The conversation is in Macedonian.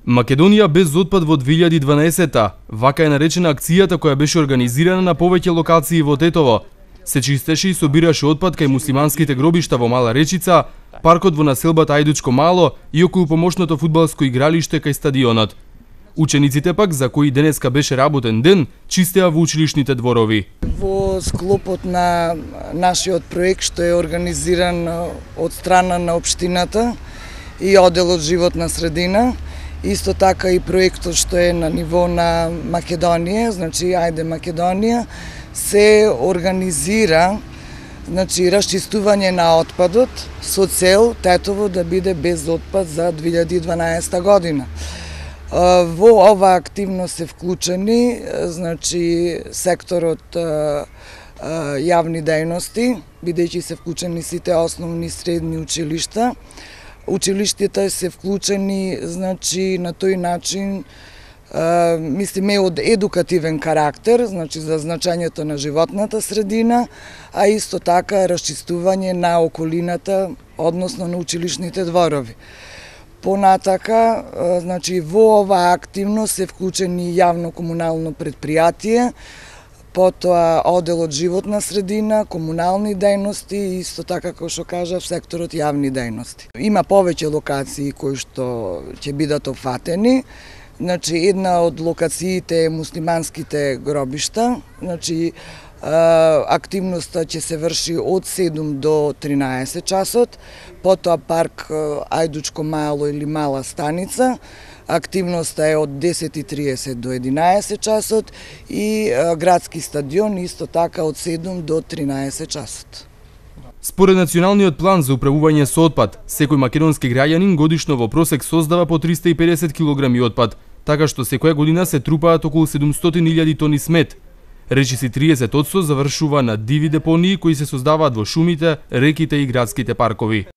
Македонија без отпад во 2012-та. Вака е наречена акцијата која беше организирана на повеќе локации во Тетово. Се чистеше и собираше отпад кај муслиманските гробишта во Мала Речица, паркот во населбата Ајдучко Мало и околу помошното фудбалско игралиште кај стадионот. Учениците пак, за кои денеска беше работен ден, чистеа во училишните дворови. Во склопот на нашиот проект што е организиран од страна на општината и одделот животна средина, исто така и проектот што е на ниво на Македонија, значи Ајде Македонија, се организира расчистување на отпадот со цел Тетово да биде без отпад за 2012 година. Во ова активност се вклучени секторот јавни дејности, бидејќи се вклучени сите основни и средни училишта. Училиштата се вклучени на тој начин, мислиме од едукативен карактер, за значењето на животната средина, а исто така расчистување на околината, односно на училишните дворови. Понатака, во оваа активност се вклучени јавно-комунално предпријатие, потоа одделот животна средина, комунални дејности и исто така, како што кажав, секторот јавни дејности. Има повеќе локации кои што ќе бидат опфатени. Една од локациите е муслиманските гробишта. Активноста ќе се врши од 7 до 13 часот, потоа парк Ајдучко Мало или Мала станица. Активноста е од 10:30 до 11 часот и градски стадион исто така од 7 до 13 часот. Според националниот план за управување со отпад, секој македонски граѓанин годишно во просек создава по 350 килограми отпад, така што секоја година се трупаат околу 700.000 тони смет. Речиси 30% завршува на диви депонии кои се создаваат во шумите, реките и градските паркови.